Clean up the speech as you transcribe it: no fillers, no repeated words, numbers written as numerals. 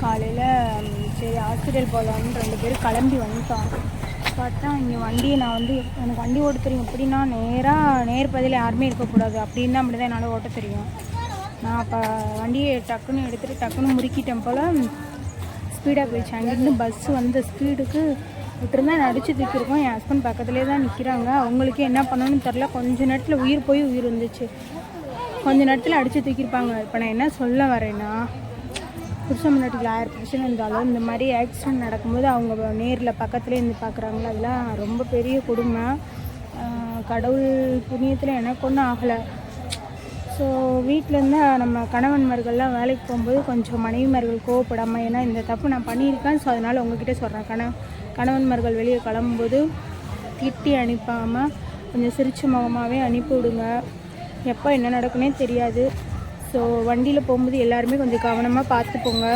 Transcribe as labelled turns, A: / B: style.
A: காலையில் சரி ஹாஸ்பிட்டல் போகலான்னு 2 பேரும் கிளம்பி வந்துட்டோம். பார்த்தா இங்கே வண்டியை நான் வந்து எனக்கு வண்டி ஓட்ட தெரியும். எப்படின்னா நேர் பதில் யாருமே இருக்கக்கூடாது அப்படின்னு அப்படி தான் என்னால் ஓட்ட தெரியும். நான் அப்போ வண்டியை டக்குன்னு எடுத்துகிட்டு டக்குன்னு முறுக்கிட்டேன் போல். ஸ்பீடாக போயிடுச்சு. அங்கேருந்து பஸ்ஸு வந்த ஸ்பீடுக்கு விட்டுருந்தா என்னை அடித்து தூக்கியிருக்கோம். என் ஹஸ்பண்ட் பக்கத்துலேயே தான் நிற்கிறாங்க. அவங்களுக்கு என்ன பண்ணணும்னு தெரில. கொஞ்ச நேரத்தில் உயிர் போய் உயிர் வந்துச்சு. கொஞ்ச நேரத்தில் அடித்து தூக்கியிருப்பாங்க. இப்போ நான் என்ன சொல்ல வரேன்னா, புருஷன் முன்னாடியில் 1000 பிரச்சனை இருந்தாலும் இந்த மாதிரி ஆக்சிடெண்ட் நடக்கும்போது அவங்க நேரில் பக்கத்துலேயே இருந்து பார்க்குறாங்களா, அதெல்லாம் ரொம்ப பெரிய கொடுமை. கடவுள் புண்ணியத்தில் எனக்கு ஒன்றும் ஆகலை. ஸோ வீட்டிலேருந்து நம்ம கணவன்மார்கள்லாம் வேலைக்கு போகும்போது கொஞ்சம் மனைவிமார்கள் கோவப்படாமல், ஏன்னா இந்த தப்பு நான் பண்ணியிருக்கேன், ஸோ அதனால் உங்ககிட்ட சொல்கிறேன். கணவன்மார்கள் வெளியே கிளம்பும்போது திட்டி அனுப்பாமல் கொஞ்சம் சிரிச்ச முகமாகவே அனுப்பி விடுங்க. எப்போ என்ன நடக்குன்னே தெரியாது. ஸோ வண்டியில் போகும்போது எல்லாருமே கொஞ்சம் கவனமாக பார்த்துப்போங்க.